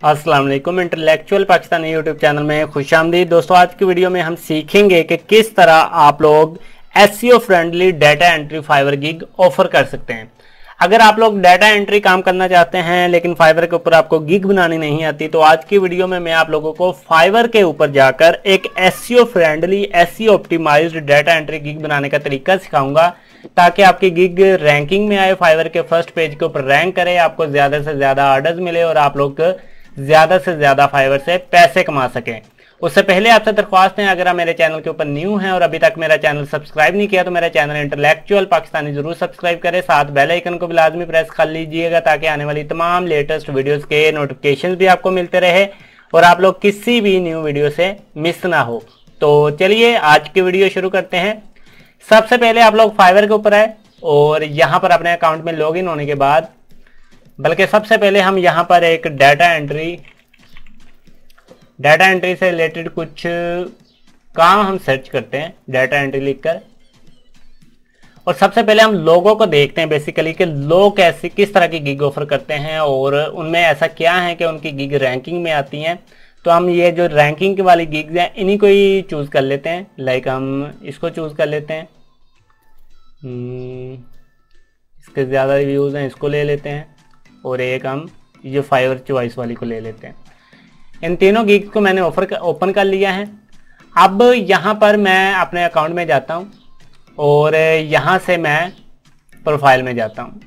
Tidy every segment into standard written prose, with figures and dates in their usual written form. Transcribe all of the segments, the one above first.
अस्सलाम वालेकुम। Intellectual Pakistani YouTube channel में खुशामदीद। दोस्तों, आज की वीडियो में हम सीखेंगे कि किस तरह आप लोग SEO friendly data entry Fiverr gig offer कर सकते हैं। अगर आप लोग डाटा एंट्री काम करना चाहते हैं लेकिन फाइवर के ऊपर आपको गिग बनानी नहीं आती, तो आज की वीडियो में मैं आप लोगों को फाइवर के ऊपर जाकर एक SEO friendly SEO optimised data entry gig बनाने का तरीका सिखाऊंगा, ताकि आपकी गिग रैंकिंग में आए, फाइवर के फर्स्ट पेज के ऊपर रैंक करे, आपको ज्यादा से ज्यादा ऑर्डर्स मिले और आप लोग ज्यादा से ज्यादा फाइवर से पैसे कमा सकें। उससे पहले आपसे दरख्वास्त है, अगर आप मेरे चैनल के ऊपर न्यू हैं और अभी तक मेरा चैनल सब्सक्राइब नहीं किया तो मेरा चैनल इंटेलेक्चुअल पाकिस्तानी जरूर सब्सक्राइब करें, साथ बेल आइकन को भी लाजमी प्रेस कर लीजिएगा ताकि आने वाली तमाम लेटेस्ट वीडियोस के नोटिफिकेशन भी आपको मिलते रहे और आप लोग किसी भी न्यू वीडियो से मिस ना हो। तो चलिए आज की वीडियो शुरू करते हैं। सबसे पहले आप लोग फाइवर के ऊपर आए और यहाँ पर अपने अकाउंट में लॉग इन होने के बाद, बल्कि सबसे पहले हम यहाँ पर एक डाटा एंट्री से रिलेटेड कुछ काम हम सर्च करते हैं, डाटा एंट्री लिखकर। और सबसे पहले हम लोगों को देखते हैं बेसिकली कि लोग कैसे किस तरह की गिग ऑफर करते हैं और उनमें ऐसा क्या है कि उनकी गिग रैंकिंग में आती हैं। तो हम ये जो रैंकिंग वाली गिग्स हैं इन्हीं को ही चूज कर लेते हैं। लाइक हम इसको चूज कर लेते हैं, इसके ज़्यादा रिव्यूज़ हैं, इसको ले लेते हैं। और एक हम ये फाइवर चॉइस वाली को ले लेते हैं। इन तीनों गिग्स को मैंने ओपन कर लिया है। अब यहाँ पर मैं अपने अकाउंट में जाता हूँ और यहाँ से मैं प्रोफाइल में जाता हूँ।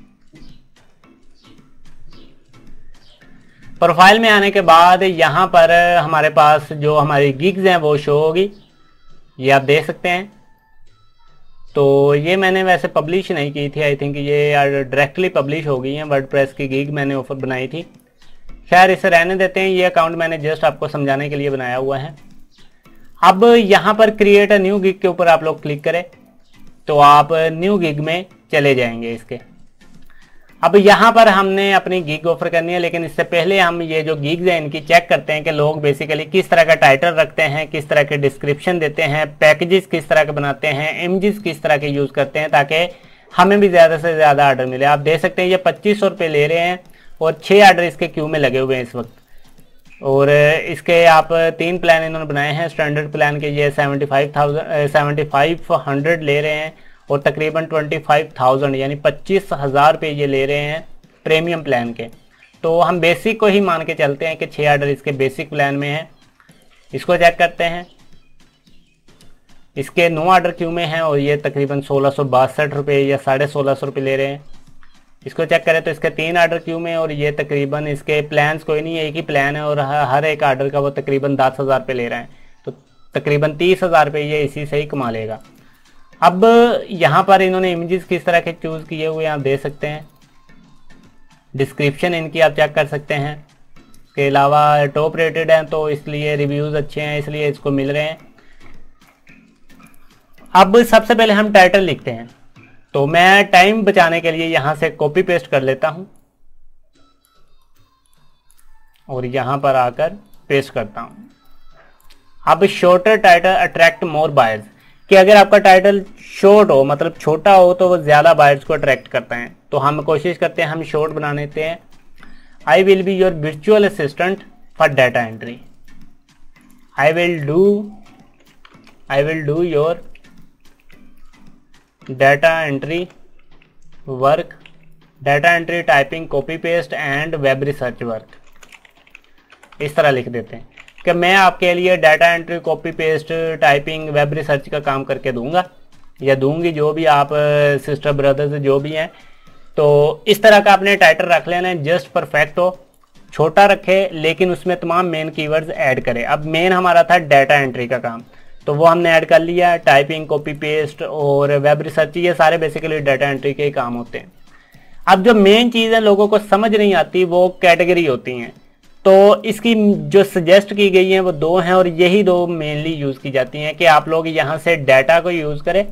प्रोफाइल में आने के बाद यहाँ पर हमारे पास जो हमारी गिग्स हैं वो शो होगी, ये आप देख सकते हैं। तो ये मैंने वैसे पब्लिश नहीं की थी, आई थिंक ये डायरेक्टली पब्लिश हो गई हैं। वर्डप्रेस की गिग मैंने ऑफर बनाई थी, खैर इसे रहने देते हैं। ये अकाउंट मैंने जस्ट आपको समझाने के लिए बनाया हुआ है। अब यहाँ पर क्रिएट अ न्यू गिग के ऊपर आप लोग क्लिक करें तो आप न्यू गिग में चले जाएंगे इसके। अब यहाँ पर हमने अपनी गिग ऑफर करनी है, लेकिन इससे पहले हम ये जो गिग्स हैं इनकी चेक करते हैं कि लोग बेसिकली किस तरह का टाइटल रखते हैं, किस तरह के डिस्क्रिप्शन देते हैं, पैकेजेस किस तरह के बनाते हैं, इमेजेस किस तरह के यूज करते हैं, ताकि हमें भी ज्यादा से ज्यादा ऑर्डर मिले। आप देख सकते हैं ये 2500 रुपये ले रहे हैं और 6 ऑर्डर इसके क्यू में लगे हुए हैं इस वक्त। और इसके आप 3 प्लान इन्होंने बनाए हैं। स्टैंडर्ड प्लान के ये 7500 ले रहे हैं और तकरीबन 25,000 यानी 25,000 रुपये ये ले रहे हैं प्रीमियम प्लान के। तो हम बेसिक को ही मान के चलते हैं कि 6 ऑर्डर इसके बेसिक प्लान में है। इसको चेक करते हैं, इसके 9 ऑर्डर क्यू में हैं और ये तकरीबन 1662 रुपये या 1650 रुपये ले रहे हैं। इसको चेक करें तो इसके 3 ऑर्डर क्यू में और ये तकरीबन इसके प्लान्स कोई नहीं है, एक ही प्लान है और हर एक ऑर्डर का वो तकरीबन 10,000 रुपये ले रहे हैं। तो तकरीबन 30,000 रुपये ये इसी से ही कमा लेगा। अब यहाँ पर इन्होंने इमेजेस किस तरह के चूज किए हुए आप देख सकते हैं। डिस्क्रिप्शन इनकी आप चेक कर सकते हैं। इसके अलावा टॉप रेटेड हैं तो इसलिए रिव्यूज अच्छे हैं, इसलिए इसको मिल रहे हैं। अब सबसे पहले हम टाइटल लिखते हैं, तो मैं टाइम बचाने के लिए यहां से कॉपी पेस्ट कर लेता हूं और यहां पर आकर पेस्ट करता हूं। अब shorter title attract more buyers, कि अगर आपका टाइटल शॉर्ट हो मतलब छोटा हो तो वो ज्यादा बायर्स को अट्रैक्ट करता है। तो हम कोशिश करते हैं हम शॉर्ट बना लेते हैं। I will be your virtual assistant for data entry. I will do your data entry work, data entry typing copy paste and web research work. इस तरह लिख देते हैं कि मैं आपके लिए data entry copy paste typing web research का काम करके दूंगा या दूंगी, जो भी आप सिस्टर ब्रदर्स जो भी हैं। तो इस तरह का आपने टाइटल रख लेना है, जस्ट परफेक्ट हो, छोटा रखे लेकिन उसमें तमाम मेन कीवर्ड्स ऐड करें। अब मेन हमारा था डाटा एंट्री का काम, तो वो हमने ऐड कर लिया। टाइपिंग कॉपी पेस्ट और वेब रिसर्च ये सारे बेसिकली डाटा एंट्री के काम होते हैं। अब जो मेन चीज़ है लोगों को समझ नहीं आती वो कैटेगरी होती हैं। तो इसकी जो सजेस्ट की गई है वो 2 हैं और यही 2 मेनली यूज़ की जाती हैं कि आप लोग यहाँ से डाटा को यूज़ करें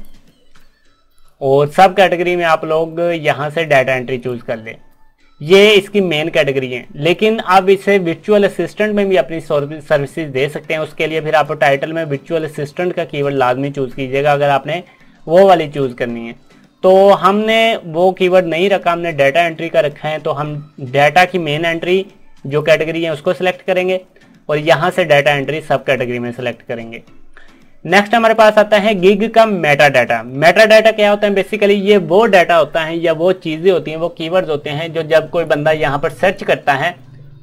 और सब कैटेगरी में आप लोग यहाँ से डाटा एंट्री चूज कर लें। ये इसकी मेन कैटेगरी है। लेकिन आप इसे वर्चुअल असिस्टेंट में भी अपनी सर्विसेज दे सकते हैं। उसके लिए फिर आप टाइटल में वर्चुअल असिस्टेंट का कीवर्ड लाजमी चूज कीजिएगा अगर आपने वो वाली चूज करनी है। तो हमने वो कीवर्ड नहीं रखा, हमने डाटा एंट्री का रखा है। तो हम डाटा की मेन एंट्री जो कैटेगरी है उसको सिलेक्ट करेंगे और यहाँ से डाटा एंट्री सब कैटेगरी में सिलेक्ट करेंगे। नेक्स्ट हमारे पास आता है गिग का मेटा डाटा। मेटा डाटा क्या होता है? बेसिकली ये वो डाटा होता है या वो चीजें होती हैं, वो कीवर्ड्स होते हैं जो जब कोई बंदा यहाँ पर सर्च करता है,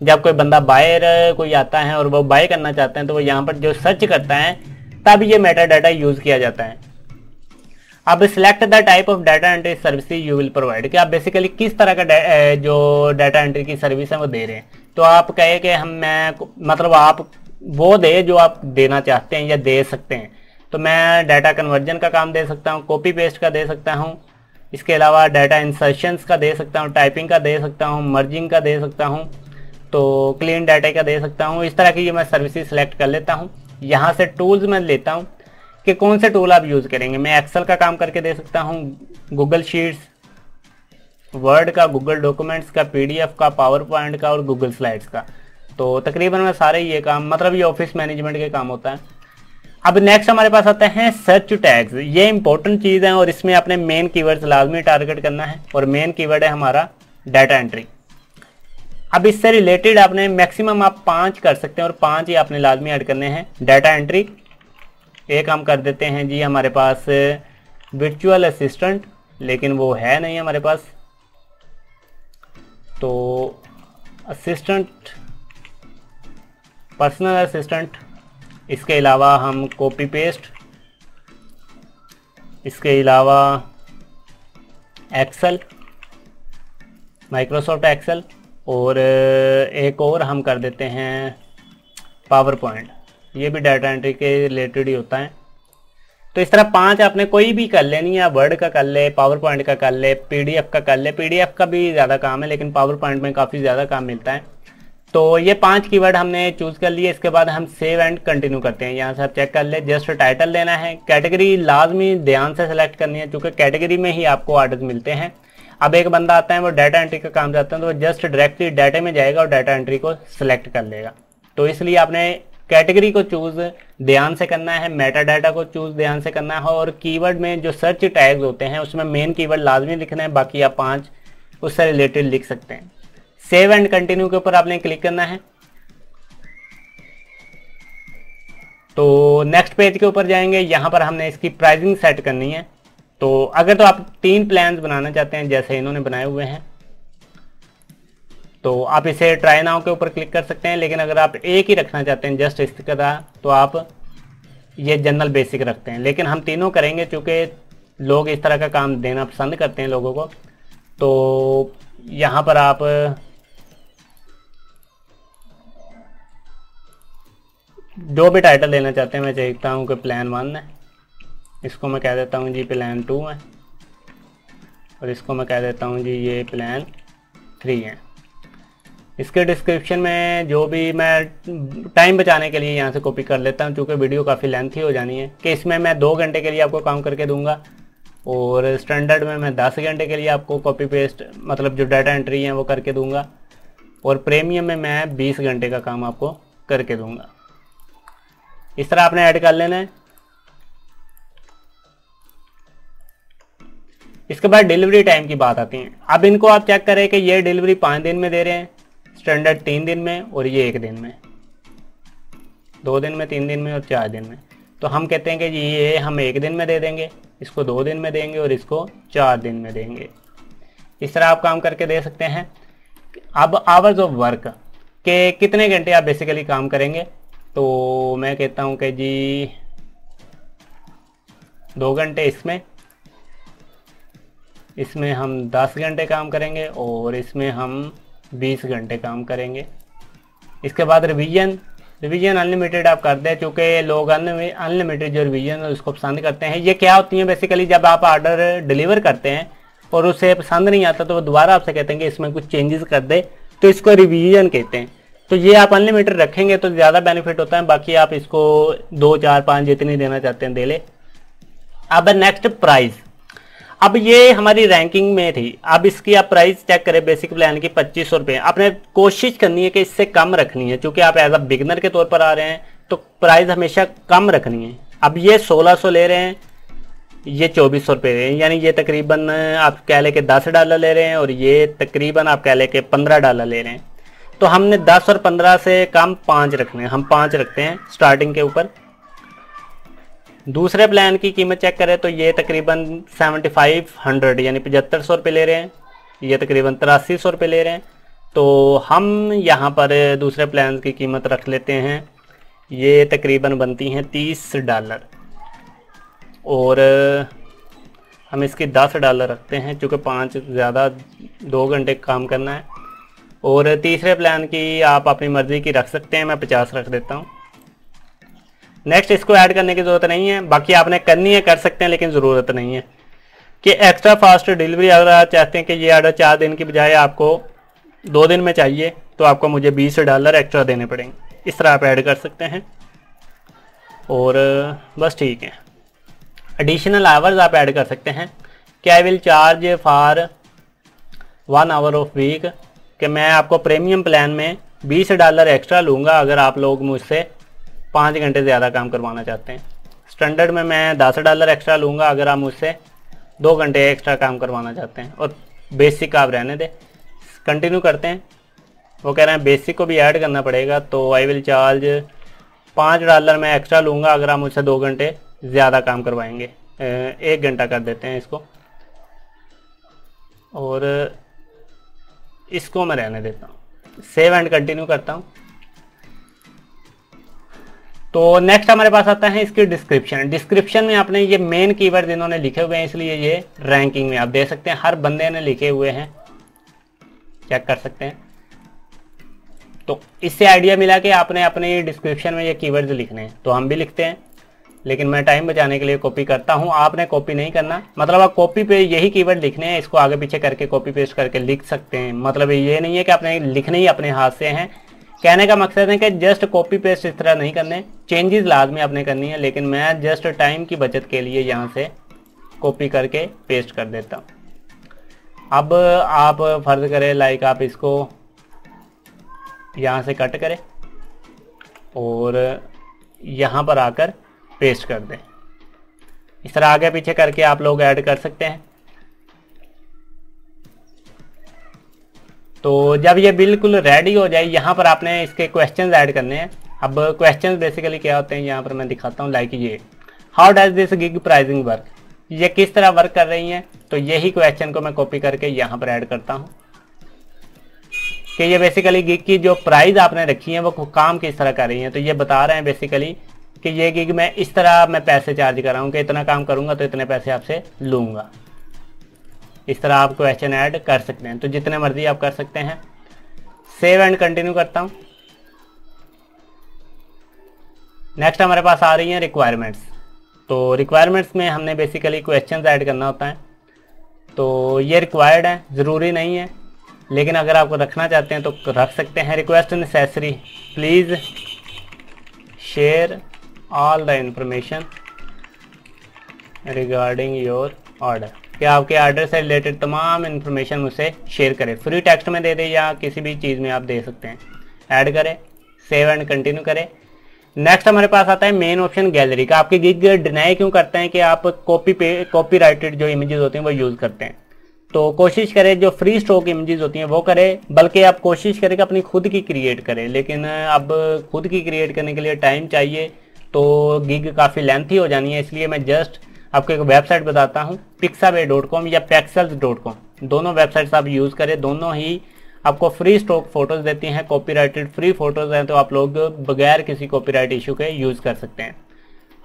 जब कोई बंदा बायर कोई आता है और वो बाय करना चाहते हैं तो वो यहाँ पर जो सर्च करता है तब ये मेटा डाटा यूज किया जाता है। अब select the type of data entry service you will provide, कि आप बेसिकली किस तरह का जो डाटा एंट्री की सर्विस है वो दे रहे हैं। तो आप कहे कि मतलब आप वो दे जो आप देना चाहते हैं या दे सकते हैं। तो मैं डाटा कन्वर्जन का काम दे सकता हूँ, कॉपी पेस्ट का दे सकता हूँ, इसके अलावा डाटा इंसर्शंस का दे सकता हूँ, टाइपिंग का दे सकता हूँ, मर्जिंग का दे सकता हूँ, तो क्लीन डाटा का दे सकता हूँ। इस तरह की ये मैं सर्विसेज सिलेक्ट कर लेता हूँ। यहाँ से टूल्स मैं लेता हूँ कि कौन से टूल आप यूज़ करेंगे। मैं एक्सेल का काम करके दे सकता हूँ, गूगल शीट्स, वर्ड का, गूगल डॉक्यूमेंट्स का, पीडीएफ का, पावर पॉइंट का और गूगल स्लाइड्स का। तो तकरीबन मैं सारे ये काम, मतलब ये ऑफिस मैनेजमेंट के काम होता है। अब नेक्स्ट हमारे पास आते हैं सर्च टैग्स। ये इंपॉर्टेंट चीज़ है और इसमें अपने मेन कीवर्ड्स लाजमी टारगेट करना है और मेन कीवर्ड है हमारा डाटा एंट्री। अब इससे रिलेटेड आपने मैक्सिमम आप 5 कर सकते हैं और 5 ही आपने लाजमी ऐड करने हैं। डाटा एंट्री एक हम कर देते हैं जी हमारे पास वर्चुअल असिस्टेंट, लेकिन वो है नहीं हमारे पास, तो असिस्टेंट, पर्सनल असिस्टेंट। इसके अलावा हम कॉपी पेस्ट, इसके अलावा एक्सेल, माइक्रोसॉफ्ट एक्सेल, और एक और हम कर देते हैं पावर पॉइंट। ये भी डाटा एंट्री के रिलेटेड ही होता है। तो इस तरह 5 आपने कोई भी कर लेनी है, वर्ड का कर ले, पावर पॉइंट का कर ले, पीडीएफ का कर ले। पीडीएफ का भी ज़्यादा काम है लेकिन पावर पॉइंट में काफ़ी ज़्यादा काम मिलता है। तो ये 5 कीवर्ड हमने चूज़ कर लिए। इसके बाद हम सेव एंड कंटिन्यू करते हैं। यहाँ से आप चेक कर ले, जस्ट टाइटल देना है। कैटेगरी लाजमी ध्यान से सेलेक्ट करनी है क्योंकि कैटेगरी में ही आपको ऑर्डर्स मिलते हैं। अब एक बंदा आता है वो डाटा एंट्री का काम चाहता है तो वो जस्ट डायरेक्टली डाटा में जाएगा और डाटा एंट्री को सिलेक्ट कर लेगा। तो इसलिए आपने कैटेगरी को चूज ध्यान से करना है, मेटा डाटा को चूज ध्यान से करना है और कीवर्ड में जो सर्च टैग्स होते हैं उसमें मेन कीवर्ड लाजमी लिखना है, बाकी आप 5 उससे रिलेटेड लिख सकते हैं। सेव एंड कंटिन्यू के ऊपर आपने क्लिक करना है। तो नेक्स्ट पेज के ऊपर जाएंगे, यहाँ पर हमने इसकी प्राइसिंग सेट करनी है। तो अगर तो आप 3 प्लान्स बनाना चाहते हैं जैसे इन्होंने बनाए हुए हैं तो आप इसे ट्राई नाउ के ऊपर क्लिक कर सकते हैं, लेकिन अगर आप एक ही रखना चाहते हैं जस्ट इस तरह तो आप ये जनरल बेसिक रखते हैं। लेकिन हम तीनों करेंगे क्योंकि लोग इस तरह का काम देना पसंद करते हैं लोगों को। तो यहाँ पर आप जो भी टाइटल देना चाहते हैं, मैं चाहता हूँ कि प्लान 1 है, इसको मैं कह देता हूँ जी प्लान 2 है और इसको मैं कह देता हूँ जी ये प्लान 3 है। इसके डिस्क्रिप्शन में जो भी मैं टाइम बचाने के लिए यहाँ से कॉपी कर लेता हूँ क्योंकि वीडियो काफ़ी लेंथी हो जानी है, कि इसमें मैं 2 घंटे के लिए आपको काम करके दूंगा और स्टैंडर्ड में मैं 10 घंटे के लिए आपको कॉपी पेस्ट मतलब जो डाटा एंट्री है वो करके दूंगा और प्रीमियम में मैं 20 घंटे का काम आपको करके दूंगा। इस तरह आपने ऐड कर लेना है। इसके बाद डिलीवरी टाइम की बात आती है। अब इनको आप चेक करें कि ये डिलीवरी 5 दिन में दे रहे हैं, स्टैंडर्ड 3 दिन में और ये 1 दिन में, 2 दिन में, 3 दिन में और 4 दिन में। तो हम कहते हैं कि ये हम 1 दिन में दे देंगे, इसको 2 दिन में देंगे और इसको 4 दिन में देंगे। इस तरह आप काम करके दे सकते हैं। अब आवर्स ऑफ वर्क के कितने घंटे आप बेसिकली काम करेंगे, तो मैं कहता हूँ कि जी 2 घंटे इसमें हम 10 घंटे काम करेंगे और इसमें हम 20 घंटे काम करेंगे। इसके बाद रिवीजन अनलिमिटेड आप कर दें क्योंकि लोग अनलिमिटेड जो रिवीजन है उसको पसंद करते हैं। ये क्या होती है बेसिकली, जब आप ऑर्डर डिलीवर करते हैं और उसे पसंद नहीं आता तो वो दोबारा आपसे कहते हैं कि इसमें कुछ चेंजेस कर दे, तो इसको रिवीजन कहते हैं। तो ये आप अनलिमिटेड रखेंगे तो ज़्यादा बेनिफिट होता है, बाकी आप इसको 2, 4, 5 जितनी देना चाहते हैं दे ले। अब नेक्स्ट प्राइस, अब ये हमारी रैंकिंग में थी, अब इसकी आप प्राइस चेक करें बेसिक प्लान की 2500 रुपये। आपने कोशिश करनी है कि इससे कम रखनी है क्योंकि आप एज अ बिगनर के तौर पर आ रहे हैं तो प्राइस हमेशा कम रखनी है। अब ये 1600 ले रहे हैं, ये 2400 रुपये ले रहे हैं, यानी ये तकरीबन आप कह लें कि $10 ले रहे हैं और ये तकरीबन आप कह लें कि $15 ले रहे हैं। तो हमने 10 और 15 से कम 5 रखने हैं, हम 5 रखते हैं स्टार्टिंग के ऊपर। दूसरे प्लान की कीमत चेक करें तो ये तकरीबन 7500 यानी 7500 रुपये ले रहे हैं, ये तकरीबन 8300 रुपये ले रहे हैं। तो हम यहाँ पर दूसरे प्लान की कीमत रख लेते हैं, ये तकरीबन बनती हैं $30 और हम इसकी $10 रखते हैं क्योंकि 5 ज़्यादा 2 घंटे काम करना है। और तीसरे प्लान की आप अपनी मर्ज़ी की रख सकते हैं, मैं 50 रख देता हूँ। नेक्स्ट इसको ऐड करने की ज़रूरत नहीं है, बाकी आपने करनी है कर सकते हैं, लेकिन ज़रूरत नहीं है कि एक्स्ट्रा फास्ट डिलीवरी। अगर आप चाहते हैं कि ये ऑर्डर 4 दिन की बजाय आपको 2 दिन में चाहिए तो आपको मुझे $20 एक्स्ट्रा देने पड़ेंगे। इस तरह आप ऐड कर सकते हैं और बस ठीक है। एडिशनल आवर्स आप ऐड कर सकते हैं कि I will charge for 1 hour of week, कि मैं आपको प्रीमियम प्लान में $20 एक्स्ट्रा लूँगा अगर आप लोग मुझसे 5 घंटे ज़्यादा काम करवाना चाहते हैं। स्टैंडर्ड में मैं $10 एक्स्ट्रा लूँगा अगर आप मुझसे 2 घंटे एक्स्ट्रा काम करवाना चाहते हैं। और बेसिक आप रहने दें। कंटिन्यू करते हैं। वो कह रहे हैं बेसिक को भी ऐड करना पड़ेगा, तो आई विल चार्ज $5 मैं एक्स्ट्रा लूँगा अगर आप मुझसे 2 घंटे ज़्यादा काम करवाएंगे। 1 घंटा कर देते हैं इसको और इसको मैं रहने देता हूँ। सेव एंड कंटिन्यू करता हूँ। तो नेक्स्ट हमारे पास आता है इसकी डिस्क्रिप्शन। डिस्क्रिप्शन में आपने ये मेन कीवर्ड इन्होंने लिखे हुए हैं, इसलिए ये रैंकिंग में आप दे सकते हैं। हर बंदे ने लिखे हुए हैं, चेक कर सकते हैं। तो इससे आइडिया मिला कि आपने अपने डिस्क्रिप्शन में ये कीवर्ड्स लिखने हैं, तो हम भी लिखते हैं, लेकिन मैं टाइम बचाने के लिए कॉपी करता हूँ। आपने कॉपी नहीं करना, मतलब आप कॉपी पे यही कीवर्ड लिखने हैं, इसको आगे पीछे करके कॉपी पेस्ट करके लिख सकते हैं। मतलब ये नहीं है कि आपने लिखने ही अपने हाथ से हैं। कहने का मकसद है कि जस्ट कॉपी पेस्ट इस तरह नहीं करने, चेंजेस लाजमी आपने करनी है, लेकिन मैं जस्ट टाइम की बचत के लिए यहाँ से कॉपी करके पेस्ट कर देता हूँ। अब आप फर्ज करें लाइक आप इसको यहाँ से कट करें और यहाँ पर आकर पेस्ट कर दें। इस तरह आगे पीछे करके आप लोग ऐड कर सकते हैं। तो जब ये बिल्कुल रेडी हो जाए, यहाँ पर आपने इसके क्वेश्चंस ऐड करने हैं। अब क्वेश्चंस बेसिकली क्या होते हैं यहाँ पर मैं दिखाता हूँ। लाइक ये how does this gig pricing work, ये किस तरह वर्क कर रही हैं। तो यही क्वेश्चन को मैं कॉपी करके यहाँ पर ऐड करता हूँ कि ये बेसिकली गिग की जो प्राइस आपने रखी है वो काम किस तरह कर रही है। तो ये बता रहे हैं बेसिकली कि ये गिग मैं इस तरह मैं पैसे चार्ज कर रहा हूँ कि इतना काम करूँगा तो इतने पैसे आपसे लूँगा। इस तरह आप क्वेश्चन ऐड कर सकते हैं, तो जितने मर्जी आप कर सकते हैं। सेव एंड कंटिन्यू करता हूँ। नेक्स्ट हमारे पास आ रही हैं रिक्वायरमेंट्स। तो रिक्वायरमेंट्स में हमने बेसिकली क्वेश्चंस ऐड करना होता है। तो ये रिक्वायर्ड है, ज़रूरी नहीं है, लेकिन अगर आप रखना चाहते हैं तो रख सकते हैं। Request necessary, please share all the information regarding your order, कि आपके ऑर्डर से रिलेटेड तमाम इंफॉर्मेशन मुझसे शेयर करें। फ्री टेक्स्ट में दे दें या किसी भी चीज़ में आप दे सकते हैं। ऐड करें, सेव एंड कंटिन्यू करें। नेक्स्ट हमारे पास आता है मेन ऑप्शन गैलरी का। आपके गिग डिनाई क्यों करते हैं कि आप कॉपीराइटेड जो इमेजेस होते हैं वो यूज़ करते हैं। तो कोशिश करें जो फ्री स्टॉक इमेजेस होती हैं वो करें, बल्कि आप कोशिश करें कि अपनी खुद की क्रिएट करें। लेकिन अब खुद की क्रिएट करने के लिए टाइम चाहिए, तो गिग काफ़ी लेंथी हो जानी है, इसलिए मैं जस्ट आपको एक वेबसाइट बताता हूँ, pixabay.com या pexels.com। दोनों वेबसाइट्स आप यूज़ करें, दोनों ही आपको फ्री स्टॉक फोटोज़ देती हैं। कॉपीराइटेड फ्री फोटोज़ हैं, तो आप लोग बगैर किसी कॉपीराइट इशू के यूज़ कर सकते हैं।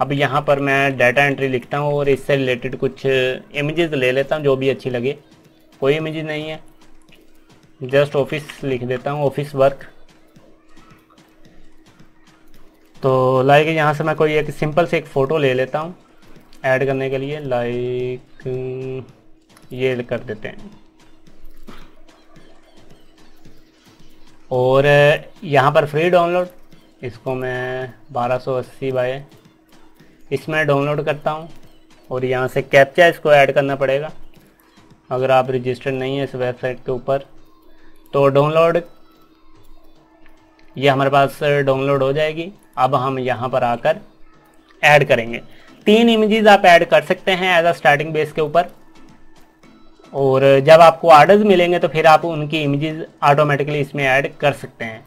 अब यहाँ पर मैं डाटा एंट्री लिखता हूँ और इससे रिलेटेड कुछ इमेजेस ले लेता हूँ जो भी अच्छी लगे। कोई इमेजेस नहीं है, जस्ट ऑफिस लिख देता हूँ, ऑफिस वर्क। तो लाइक यहाँ से मैं कोई एक सिंपल से एक फ़ोटो ले लेता हूँ ऐड करने के लिए। लाइक ये कर देते हैं और यहाँ पर फ्री डाउनलोड, इसको मैं 1280 बाय इसमें डाउनलोड करता हूँ और यहाँ से कैप्चा इसको ऐड करना पड़ेगा अगर आप रजिस्टर्ड नहीं है इस वेबसाइट के ऊपर। तो डाउनलोड, ये हमारे पास डाउनलोड हो जाएगी। अब हम यहाँ पर आकर ऐड करेंगे। 3 इमेजेस आप ऐड कर सकते हैं एज अ स्टार्टिंग बेस के ऊपर। और जब आपको ऑर्डर्स मिलेंगे तो फिर आप उनकी इमेजेस ऑटोमेटिकली इसमें ऐड कर सकते हैं।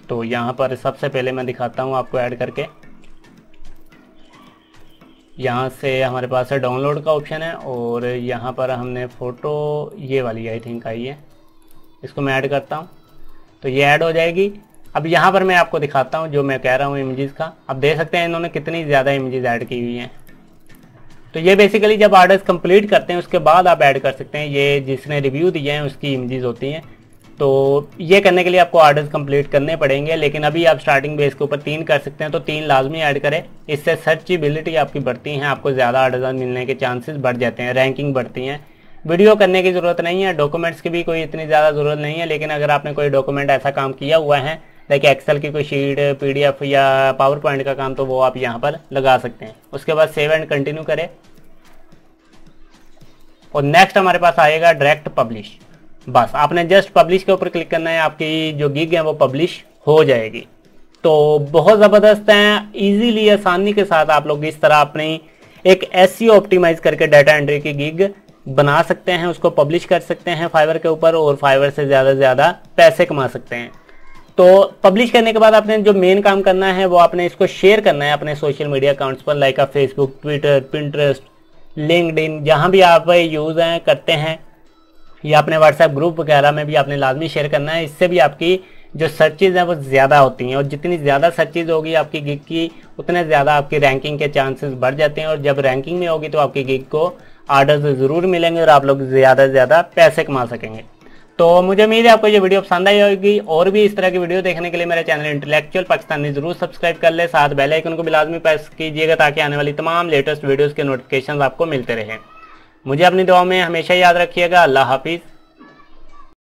तो यहाँ पर सबसे पहले मैं दिखाता हूँ आपको ऐड करके। यहाँ से हमारे पास है डाउनलोड का ऑप्शन है और यहाँ पर हमने फ़ोटो ये वाली आई थिंक आई है, इसको मैं ऐड करता हूँ तो ये ऐड हो जाएगी। अब यहाँ पर मैं आपको दिखाता हूँ जो मैं कह रहा हूँ इमेजेस का। अब देख सकते हैं इन्होंने कितनी ज़्यादा इमेजेस ऐड की हुई हैं। तो ये बेसिकली जब ऑर्डर्स कंप्लीट करते हैं उसके बाद आप ऐड कर सकते हैं। ये जिसने रिव्यू दिए हैं उसकी इमेजेस होती हैं। तो ये करने के लिए आपको ऑर्डर्स कंप्लीट करने पड़ेंगे, लेकिन अभी आप स्टार्टिंग बेस के ऊपर 3 कर सकते हैं। तो 3 लाजमी ऐड करें, इससे सर्चेबिलिटी आपकी बढ़ती है, आपको ज़्यादा ऑर्डर्स मिलने के चांसेस बढ़ जाते हैं, रैंकिंग बढ़ती हैं। वीडियो करने की ज़रूरत नहीं है, डॉक्यूमेंट्स की भी कोई इतनी ज़्यादा ज़रूरत नहीं है, लेकिन अगर आपने कोई डॉक्यूमेंट ऐसा काम किया हुआ है लाइक एक्सेल की कोई शीट, PDF या पावर पॉइंट का काम, तो वो आप यहाँ पर लगा सकते हैं। उसके बाद सेव एंड कंटिन्यू करें और नेक्स्ट हमारे पास आएगा डायरेक्ट पब्लिश। बस आपने जस्ट पब्लिश के ऊपर क्लिक करना है, आपकी जो गिग है वो पब्लिश हो जाएगी। तो बहुत ज़बरदस्त है, इजीली आसानी के साथ आप लोग इस तरह अपनी एक SEO ऑप्टिमाइज करके डाटा एंट्री की गिग बना सकते हैं, उसको पब्लिश कर सकते हैं फाइवर के ऊपर और फाइवर से ज़्यादा पैसे कमा सकते हैं। तो पब्लिश करने के बाद आपने जो मेन काम करना है वो आपने इसको शेयर करना है अपने सोशल मीडिया अकाउंट्स पर, like Facebook, Twitter, Pinterest, LinkedIn, जहाँ भी आप यूज़ हैं करते हैं, या अपने व्हाट्सएप ग्रुप वगैरह में भी आपने लाजमी शेयर करना है। इससे भी आपकी जो सर्चेज हैं वो ज़्यादा होती हैं और जितनी ज़्यादा सर्चेज होगी आपकी गिग की उतने ज़्यादा आपकी रैंकिंग के चांसेस बढ़ जाते हैं। और जब रैंकिंग में होगी तो आपकी गिग को ऑर्डर्स ज़रूर मिलेंगे और आप लोग ज़्यादा से ज़्यादा पैसे कमा सकेंगे। तो मुझे उम्मीद है आपको ये वीडियो पसंद आई होगी। और भी इस तरह की वीडियो देखने के लिए मेरे चैनल इंटेलेक्चुअल पाकिस्तानी ज़रूर सब्सक्राइब कर ले, साथ बेल आइकन को भी लाजमी प्रेस कीजिएगा ताकि आने वाली तमाम लेटेस्ट वीडियोज़ के नोटिफिकेशन आपको मिलते रहें। मुझे अपनी दुआ में हमेशा याद रखिएगा। अल्लाह हाफिज़।